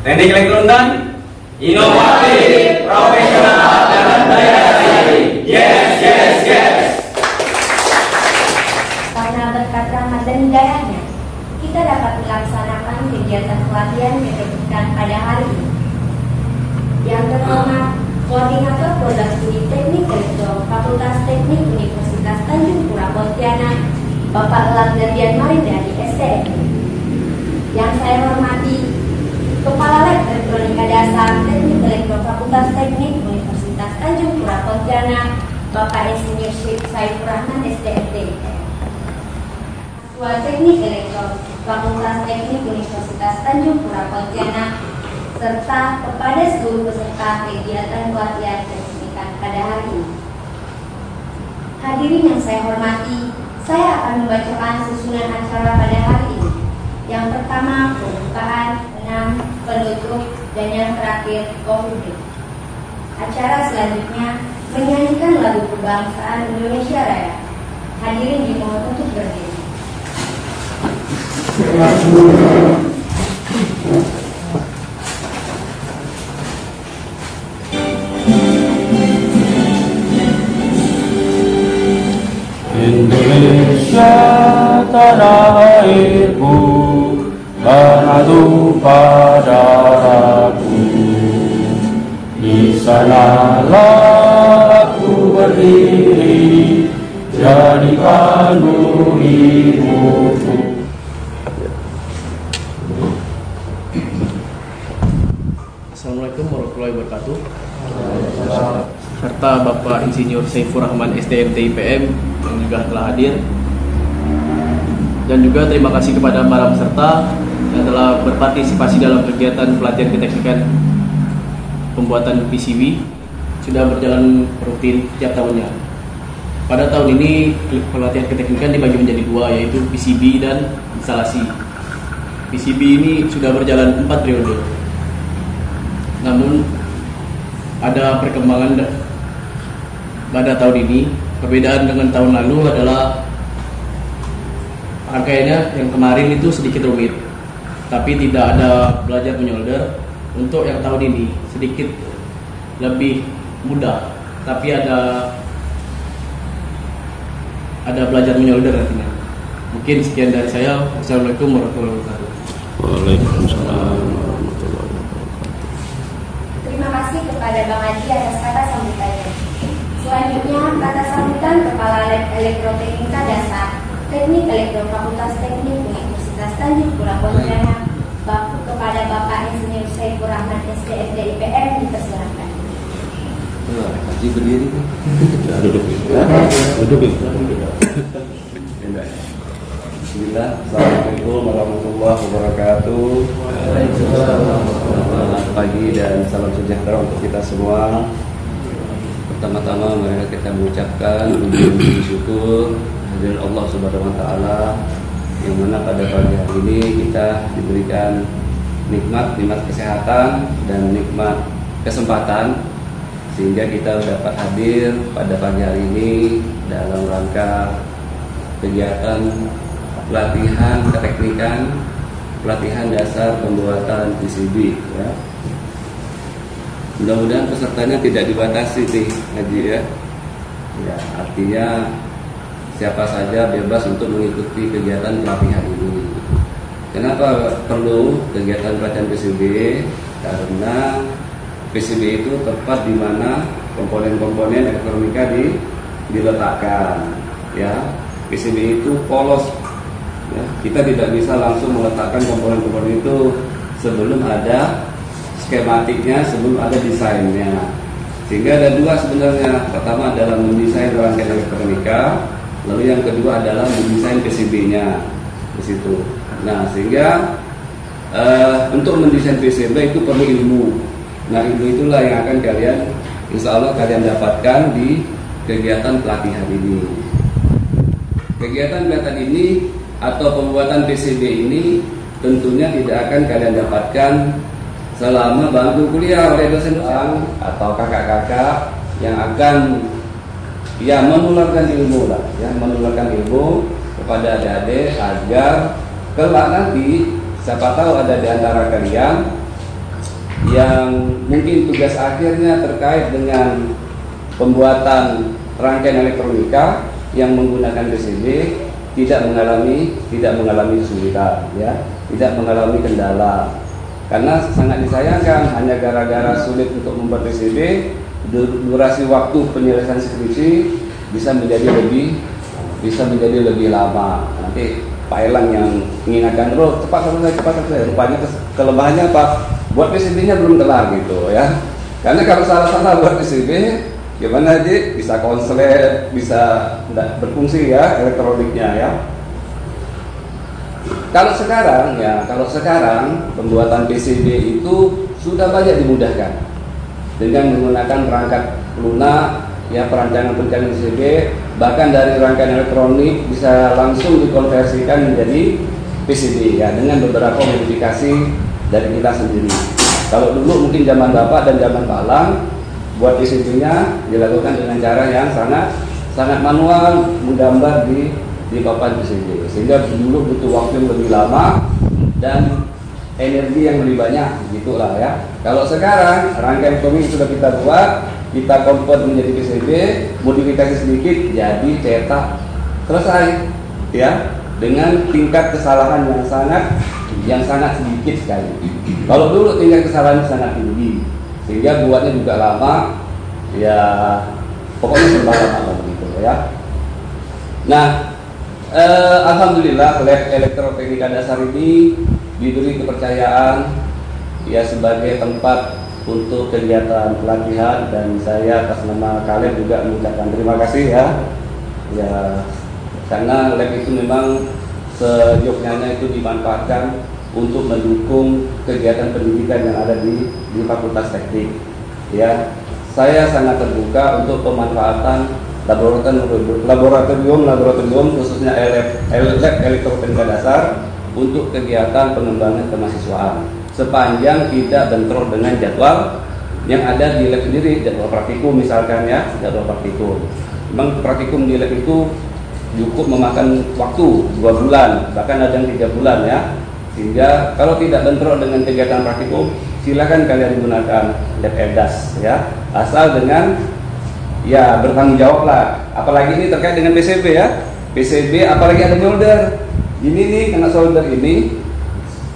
Teknik elektron dan inovatif, profesional, dan daya saing. Yes, yes, yes. Karena berkat rahmat dan hidayahnya, kita dapat melaksanakan kegiatan pelatihan keteknikan pada hari ini. Yang terhormat, Koordinator Program Studi Teknik Elektro Fakultas Teknik Universitas Tanjung Pura Pontianak, Bapak Elang Marin dari STM. Yang saya hormati, Kepala Lab Elektronika Dasar Teknik Elektro Fakultas Teknik Universitas Tanjung Pura Pontianak, Bapak Insinyur Syed Saifur Rahman STMT. Ketua Teknik Elektro Fakultas Teknik Universitas Tanjung Pura Pontianak, serta kepada seluruh peserta kegiatan pelatihan keteknikan pada hari ini. Hadirin yang saya hormati, saya akan membacakan susunan acara pada hari ini. Yang pertama, pembukaan, 6, penutup, dan yang terakhir, conclusion. Acara selanjutnya menyanyikan lagu kebangsaan Indonesia Raya. Hadirin dimohon untuk berdiri. Indonesia tanah airku, mengadu pada aku. Di sanalah aku berdiri, jadikan ibuku. Assalamualaikum warahmatullahi wabarakatuh. Serta Bapak Insinyur Saifur Rahman STMT IPM yang juga telah hadir. Dan juga terima kasih kepada para peserta yang telah berpartisipasi dalam kegiatan pelatihan keteknikan pembuatan PCB. Sudah berjalan rutin tiap tahunnya. Pada tahun ini pelatihan keteknikan dibagi menjadi dua, yaitu PCB dan instalasi. PCB ini sudah berjalan 4 periode. Namun ada perkembangan pada tahun ini. Perbedaan dengan tahun lalu adalah rangkaiannya yang kemarin itu sedikit rumit, tapi tidak ada belajar menyolder. Untuk yang tahun ini sedikit lebih mudah, tapi ada belajar menyolder nantinya. Mungkin sekian dari saya. Assalamualaikum warahmatullahi wabarakatuh. Waalaikumsalam. Terima kasih kepada Bang Haji atas kata sambutannya. Selanjutnya, kata sambutan Kepala Lab Elektroteknika Dasar Teknik Elektro Fakultas Teknik Universitas Tanjung Pura Pontianak kepada Bapak Insinyur Saifur Rahman STMT IPM dipersilakan. Haji berdiri. Duduk. Bismillah. Assalamualaikum warahmatullahi wabarakatuh. Selamat pagi dan salam sejahtera untuk kita semua. Pertama-tama mari kita mengucapkan puji syukur kehadirat Allah Subhanahu wa taala yang mana pada pagi hari ini kita diberikan nikmat kesehatan dan nikmat kesempatan sehingga kita dapat hadir pada pagi hari ini dalam rangka kegiatan pelatihan keteknikan, pelatihan dasar pembuatan PCB ya. Mudah-mudahan pesertanya tidak dibatasi nih Haji ya. Ya, artinya siapa saja bebas untuk mengikuti kegiatan pelatihan ini. Kenapa perlu kegiatan pelatihan PCB? Karena PCB itu tempat di mana komponen-komponen elektronika diletakkan ya. PCB itu polos ya. Kita tidak bisa langsung meletakkan komponen-komponen itu sebelum ada skematiknya, sebelum ada desainnya. Sehingga ada dua sebenarnya. Pertama adalah mendesain rangkaian elektronika, lalu yang kedua adalah mendesain PCB-nya di situ. Nah, sehingga untuk mendesain PCB itu perlu ilmu. Nah, ilmu itulah yang akan kalian, insya Allah kalian dapatkan di kegiatan pelatihan ini. Kegiatan pelatihan ini atau pembuatan PCB ini tentunya tidak akan kalian dapatkan selama bangku kuliah oleh dosen-dosen atau kakak-kakak yang akan menularkan ilmu lah, menularkan ilmu kepada adik-adik agar kelak nanti siapa tahu ada di antara kalian yang mungkin tugas akhirnya terkait dengan pembuatan rangkaian elektronika yang menggunakan PCB tidak mengalami kesulitan, ya, tidak mengalami kendala. Karena sangat disayangkan hanya gara-gara sulit untuk membuat PCB, durasi waktu penyelesaian skripsi bisa menjadi lebih lama. Nanti Pak Elang yang mengingatkan terus cepat selesai. Rupanya kelemahannya apa? Buat PCB-nya belum kelar gitu ya. Karena kalau salah buat PCB, gimana aja bisa konslet, bisa tidak berfungsi ya elektroniknya ya. Kalau sekarang pembuatan PCB itu sudah banyak dimudahkan dengan menggunakan perangkat lunak ya, perancangan PCB, bahkan dari rangkaian elektronik bisa langsung dikonversikan menjadi PCB ya, dengan beberapa modifikasi dari kita sendiri. Kalau dulu mungkin zaman Bapak dan zaman Pak Lang, buat PCB-nya dilakukan dengan cara yang sangat manual, menggambar di papan PCB, sehingga dulu butuh waktu yang lebih lama dan energi yang lebih banyak, gitulah ya. Kalau sekarang rangkaian elektronik sudah kita buat, kita convert menjadi PCB, modifikasi sedikit jadi cetak, selesai ya, dengan tingkat kesalahan yang sangat sedikit sekali. Kalau dulu tingkat kesalahan sangat tinggi, sehingga buatnya juga lama, ya pokoknya serba lama begitu ya. Nah, alhamdulillah lab elektroteknika dasar ini diberi kepercayaan ya sebagai tempat untuk kegiatan pelatihan, dan saya atas nama kalian juga mengucapkan terima kasih ya. Ya, karena lab itu memang seyogyanya itu dimanfaatkan untuk mendukung kegiatan pendidikan yang ada di Fakultas Teknik. Ya, saya sangat terbuka untuk pemanfaatan laboratorium khususnya lab elektroteknika dasar untuk kegiatan pengembangan kemahasiswaan, sepanjang tidak bentrok dengan jadwal yang ada di lab sendiri, jadwal praktikum misalkan ya, jadwal praktikum. Memang praktikum di lab itu cukup memakan waktu 2 bulan, bahkan ada yang 3 bulan ya. Sehingga kalau tidak bentrok dengan kegiatan praktikum, silakan kalian gunakan lab EDAS ya, asal dengan ya bertanggung jawab lah. Apalagi ini terkait dengan PCB ya, PCB apalagi ada solder. Ini nih kena solder ini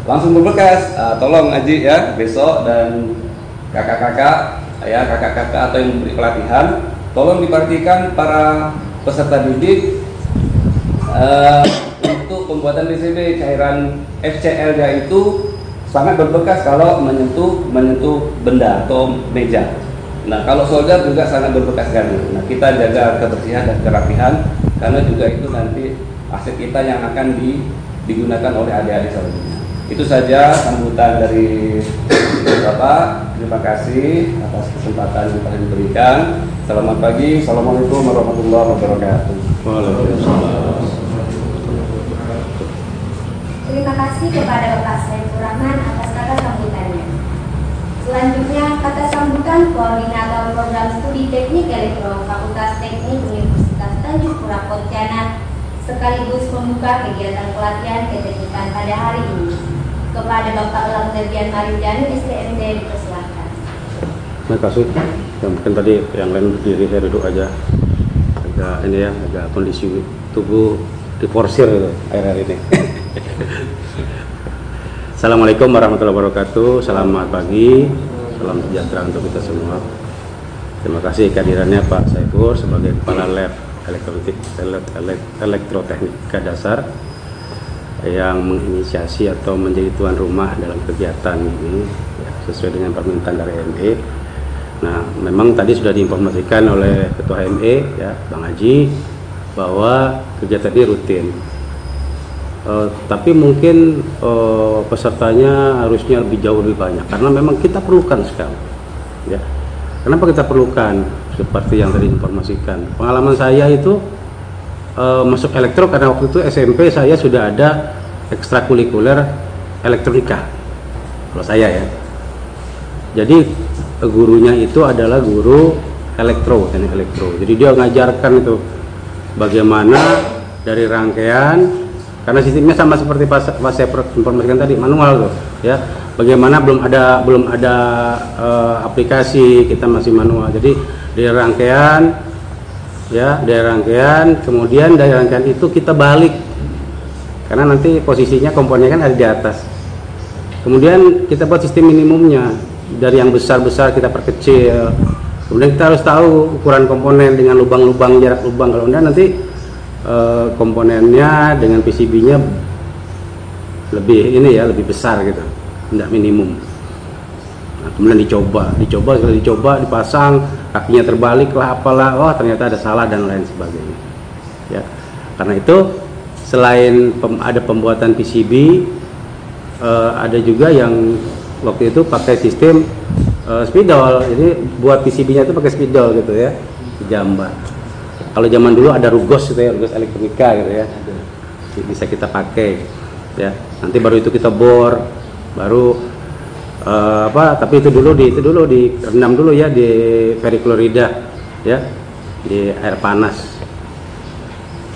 langsung berbekas. Tolong Aji ya, besok dan kakak-kakak ya, kakak-kakak atau yang memberi pelatihan, tolong diperhatikan para peserta didik untuk pembuatan PCB, cairan FCL-nya itu sangat berbekas kalau menyentuh benda atau meja. Nah, kalau solder juga sangat berbekas sekali. Nah, kita jaga kebersihan dan kerapihan, karena juga itu nanti aset kita yang akan digunakan oleh adik-adik selanjutnya. Itu saja sambutan dari Bapak. Terima kasih atas kesempatan yang telah diberikan. Selamat pagi. Assalamualaikum warahmatullahi wabarakatuh. Waalaikumsalam. Terima kasih kepada Bapak Saiful Rahman atas kata sambutannya. Selanjutnya, kata sambutan Koordinator Program Studi Teknik Elektro Fakultas Teknik Universitas Tanjung Pura Pontianak sekaligus pembuka kegiatan pelatihan keteknikan pada hari ini. Kepada Bapak Elang Derdian Mariudani STMD dipersilakan. Terima kasih. Ya, mungkin tadi yang lain berdiri, saya duduk aja. Agak ini ya, agak kondisi tubuh diforsir gitu, akhir-akhir ini. Assalamualaikum warahmatullahi wabarakatuh. Selamat pagi, salam sejahtera untuk kita semua. Terima kasih kehadirannya Pak Saiful sebagai Kepala Lab Elektroteknika Dasar yang menginisiasi atau menjadi tuan rumah dalam kegiatan ini ya, sesuai dengan permintaan dari HME. Nah, memang tadi sudah diinformasikan oleh Ketua HME ya, Bang Haji, bahwa kegiatan ini rutin. Tapi mungkin pesertanya harusnya lebih banyak, karena memang kita perlukan sekali ya. Kenapa kita perlukan? Seperti yang tadi informasikan, pengalaman saya itu masuk elektro karena waktu itu SMP saya sudah ada ekstrakurikuler elektronika kalau saya ya. Jadi gurunya itu adalah guru elektro, teknik elektro. Jadi dia mengajarkan itu bagaimana dari rangkaian, karena sistemnya sama seperti pas saya informasikan tadi, manual tuh ya, bagaimana belum ada aplikasi, kita masih manual. Jadi dari rangkaian kemudian dari rangkaian itu kita balik karena nanti posisinya komponennya kan ada di atas. Kemudian kita buat sistem minimumnya, dari yang besar-besar kita perkecil. Kemudian kita harus tahu ukuran komponen dengan lubang-lubang, jarak lubang. Kalau enggak nanti komponennya dengan PCB-nya lebih besar gitu, enggak minimum. Nah, kemudian dicoba, dipasang, kakinya terbalik lah, apalah, oh ternyata ada salah dan lain sebagainya. Ya, karena itu selain ada pembuatan PCB, ada juga yang waktu itu pakai sistem spidol. Jadi buat PCB-nya itu pakai spidol gitu ya, dijambar. Kalau zaman dulu ada rugos gitu ya, rugos elektronika gitu ya, bisa kita pakai ya. Nanti baru itu kita bor, baru tapi itu dulu direndam dulu ya di periklorida ya, di air panas.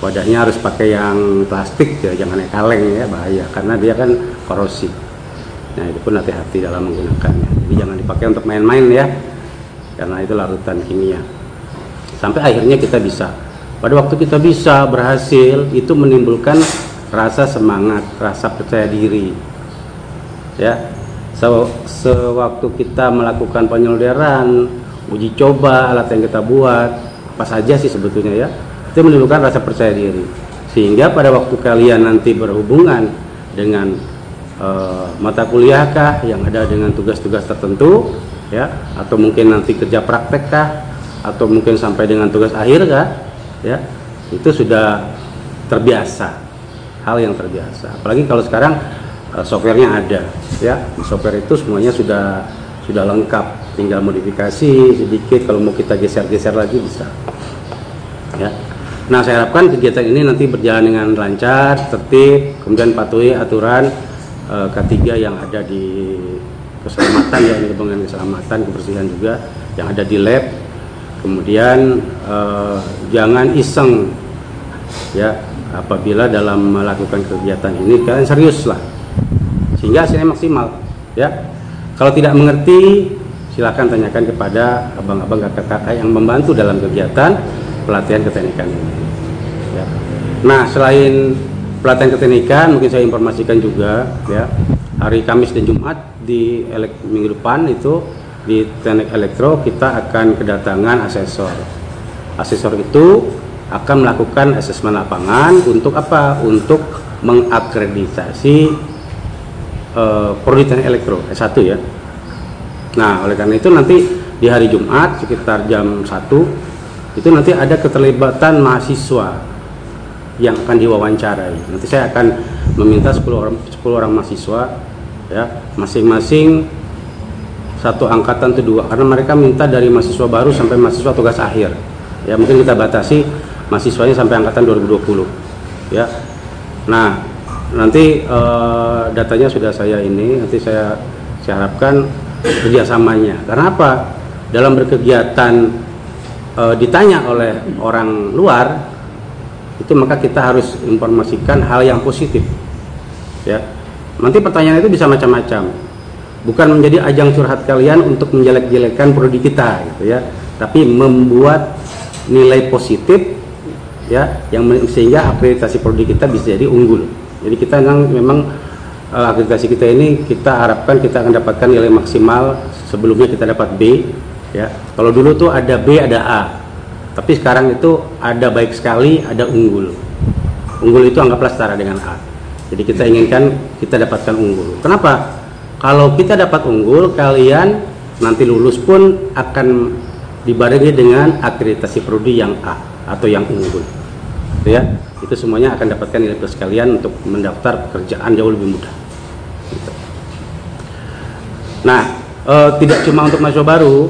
Wadahnya harus pakai yang plastik ya, jangan yang kaleng ya, bahaya karena dia kan korosi. Nah itu pun hati-hati dalam menggunakannya. Jadi jangan dipakai untuk main-main ya, karena itu larutan kimia. Sampai akhirnya kita bisa. Pada waktu kita bisa berhasil, itu menimbulkan rasa semangat, rasa percaya diri. Ya, sewaktu kita melakukan penyelenggaraan, uji coba alat yang kita buat, apa saja sih sebetulnya ya, itu menimbulkan rasa percaya diri. Sehingga pada waktu kalian nanti berhubungan dengan mata kuliah kah yang ada dengan tugas-tugas tertentu ya, atau mungkin nanti kerja praktek kah, atau mungkin sampai dengan tugas akhir kah ya, itu sudah terbiasa, hal yang terbiasa. Apalagi kalau sekarang softwarenya ada ya, di software itu semuanya sudah lengkap, tinggal modifikasi sedikit, kalau mau kita geser-geser lagi bisa ya. Nah saya harapkan kegiatan ini nanti berjalan dengan lancar, tertib, kemudian patuhi aturan K3 yang ada di keselamatan ya, ini hubungan keselamatan, kebersihan juga yang ada di lab. Kemudian jangan iseng ya, apabila dalam melakukan kegiatan ini kalian serius lah, sehingga hasilnya maksimal ya. Kalau tidak mengerti silakan tanyakan kepada abang-abang kakak-kakak yang membantu dalam kegiatan pelatihan keteknikan ini ya. Nah selain pelatihan keteknikan, mungkin saya informasikan juga ya, hari Kamis dan Jumat di minggu depan itu di Teknik Elektro kita akan kedatangan asesor. Asesor itu akan melakukan asesmen lapangan untuk apa? Untuk mengakreditasi prodi Teknik Elektro S1 ya. Nah oleh karena itu nanti di hari Jumat sekitar jam 1 itu nanti ada keterlibatan mahasiswa yang akan diwawancarai. Nanti saya akan meminta 10 orang mahasiswa ya, masing-masing satu angkatan itu 2, karena mereka minta dari mahasiswa baru sampai mahasiswa tugas akhir ya. Mungkin kita batasi mahasiswanya sampai angkatan 2020 ya. Nah nanti datanya sudah saya nanti saya harapkan kerjasamanya. Karena apa? Dalam berkegiatan ditanya oleh orang luar itu, maka kita harus informasikan hal yang positif ya. Nanti pertanyaan itu bisa macam-macam, bukan menjadi ajang curhat kalian untuk menjelek-jelekkan prodi kita gitu ya, tapi membuat nilai positif ya, yang sehingga akreditasi prodi kita bisa jadi unggul. Jadi kita memang akreditasi kita ini kita harapkan kita akan dapatkan nilai maksimal. Sebelumnya kita dapat B ya, kalau dulu tuh ada B ada A, tapi sekarang itu ada baik sekali, ada unggul. Unggul itu anggaplah setara dengan A. Jadi kita inginkan kita dapatkan unggul. Kenapa? Kalau kita dapat unggul, kalian nanti lulus pun akan dibarengi dengan akreditasi prodi yang A atau yang unggul. Gitu ya. Itu semuanya akan dapatkan nilai plus kalian untuk mendaftar pekerjaan jauh lebih mudah. Gitu. Nah, tidak cuma untuk mahasiswa baru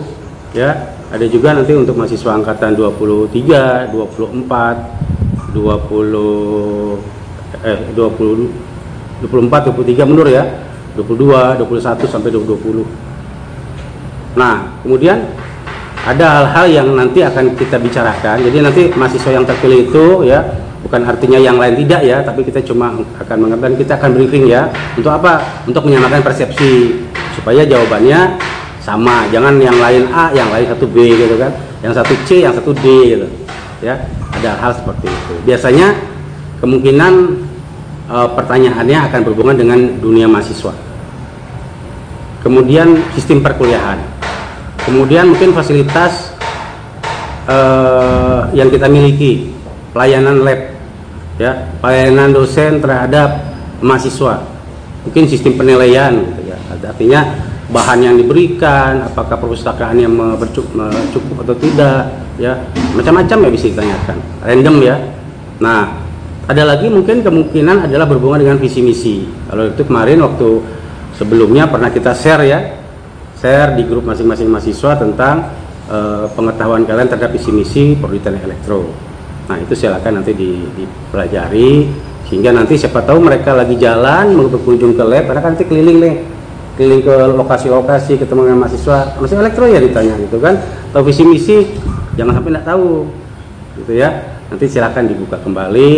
ya, ada juga nanti untuk mahasiswa angkatan 23, 24, 24, 23 mundur ya, 22, 21 sampai 2020. Nah, kemudian ada hal-hal yang nanti akan kita bicarakan. Jadi nanti mahasiswa yang terpilih itu ya, bukan artinya yang lain tidak ya, tapi kita cuma akan mengatakan, kita akan briefing ya. Untuk apa? Untuk menyamakan persepsi supaya jawabannya sama. Jangan yang lain A, yang lain satu B gitu kan, yang satu C, yang satu D gitu ya. Ada hal seperti itu. Biasanya kemungkinan pertanyaannya akan berhubungan dengan dunia mahasiswa, kemudian sistem perkuliahan, kemudian mungkin fasilitas yang kita miliki, pelayanan lab ya, pelayanan dosen terhadap mahasiswa, mungkin sistem penilaian gitu ya. Artinya bahan yang diberikan, apakah perpustakaannya cukup atau tidak ya, macam-macam ya bisa ditanyakan, random ya. Nah, ada lagi mungkin kemungkinan adalah berhubungan dengan visi misi. Kalau itu kemarin waktu sebelumnya pernah kita share ya, share di grup masing-masing mahasiswa tentang pengetahuan kalian terhadap visi misi Prodi Teknik Elektro. Nah, itu silakan nanti dipelajari, sehingga nanti siapa tahu mereka lagi jalan mau berkunjung ke lab, karena kan nanti keliling ke lokasi-lokasi, ketemu dengan mahasiswa elektro ya ditanya gitu kan, atau visi misi jangan sampai tidak tahu gitu ya. Nanti silakan dibuka kembali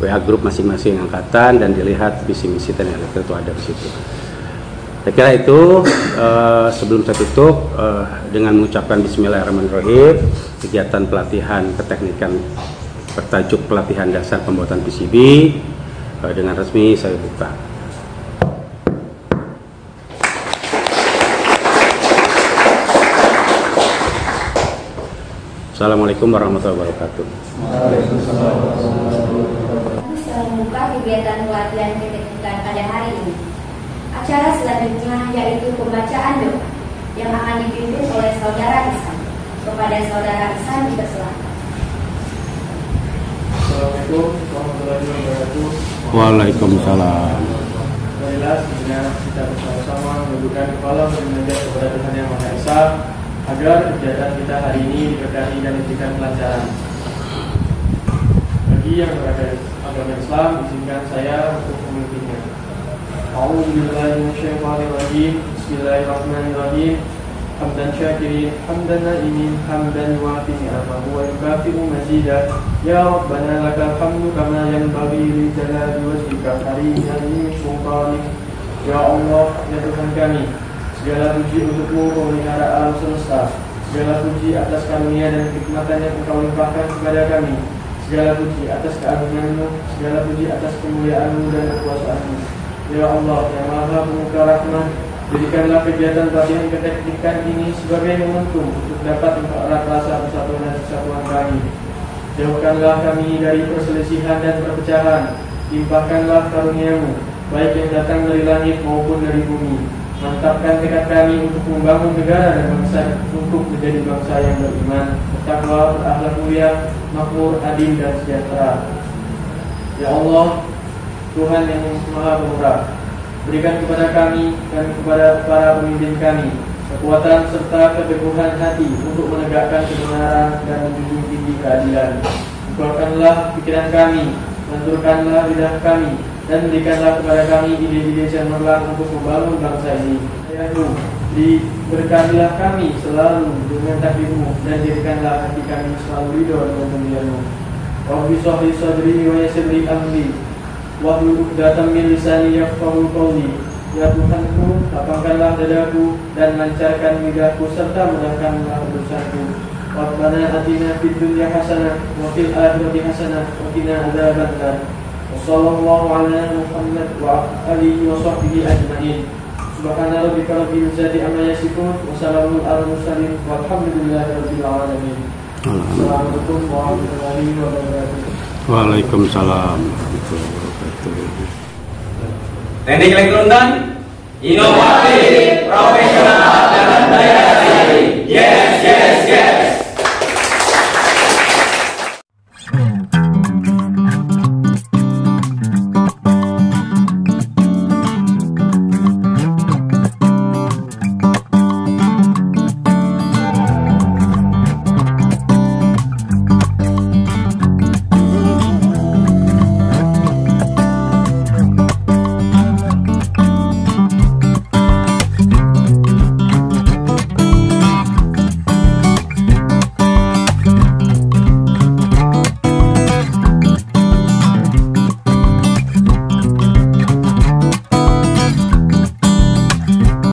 WA grup masing-masing angkatan dan dilihat visi misi Teknik Elektro itu ada di situ. Saya kira itu sebelum saya tutup dengan mengucapkan Bismillahirrahmanirrahim, kegiatan pelatihan keteknikan bertajuk pelatihan dasar pembuatan PCB dengan resmi saya buka. Assalamualaikum warahmatullahi wabarakatuh. Saya membuka kegiatan pelatihan keteknikan pada hari ini. Acara selanjutnya yaitu pembacaan doa yang akan dipimpin oleh Saudara Ihsan. Kepada Saudara Ihsan dipersilakan. Assalamualaikum warahmatullahi wabarakatuh. Waalaikumsalam. Marilah sebenarnya kita bersama-sama menundukkan kepala menghadap kepada Tuhan Yang Maha Esa, agar kegiatan kita hari ini diberkahi dan diberikan kelancaran. Bagi yang beragama agama Islam, izinkan saya untuk memimpinnya. A'udzubillahi minasyaitonir rajim. Bismillahirrahmanirrahim. Hamdan syakirin, hamdan na'imin, hamdan yuafi ni'amahu wa yukafi'u mazidah. Ya Rabbana lakal hamdu kama yanbaghi li jalali wajhika karimil sultanik. Ya Allah, ya Tuhan kami, segala puji untukmu pemelihara alam semesta. Segala puji atas karunia dan hikmatan yang Engkau limpahkan kepada kami. Segala puji atas keagungan-Mu, segala puji atas kemuliaan-Mu dan kekuasaan-Mu. Ya Allah, yang Maha Pemuka Rahmat, jadikanlah kegiatan pelatihan keteknikan ini sebagai momentum untuk dapat mempererat rasa persatuan dan kesatuan kami. Jauhkanlah kami dari perselisihan dan perpecahan. Limpahkanlah karunia-Mu, baik yang datang dari langit maupun dari bumi. Mantapkan tekad kami untuk membangun negara dan bangsa, untuk menjadi bangsa yang beriman, bertakwa, berakhlak mulia, makmur, adil dan sejahtera. Ya Allah, Tuhan yang Maha Pemurah, berikan kepada kami dan kepada para pemimpin kami kekuatan serta keteguhan hati untuk menegakkan kebenaran dan menjunjung tinggi keadilan. Bukakanlah pikiran kami, lenturkanlah lidah kami, dan berikanlah kepada kami ide-ide cemerlang untuk membangun bangsa ini. Ya Tuhan, diberkatilah kami selalu dengan takdir-Mu, dan jadikanlah hati kami selalu ridho dengan pemberian-Mu. Rabbi shrah sadri wa yassir li amri wahlul 'uqdatam min lisani yafqahu qawli. Ya Tuhanku, lapangkanlah dadaku dan lancarkan lidahku serta mudahkanlah urusanku. Rabbana atina fid dunya hasanah wa fil akhirati hasanah wa qina adzabannar. Wassallallahu ala Muhammad wa alihi wa sahbihi ajma'in. Subhana rabbika rabbil izzati amma yasifun wa salamun alal mursalin walhamdulillahi rabbil alamin. Assalamualaikum warahmatullahi wabarakatuh. Waalaikumsalam. Teknik Elektro dan inovatif, profesional.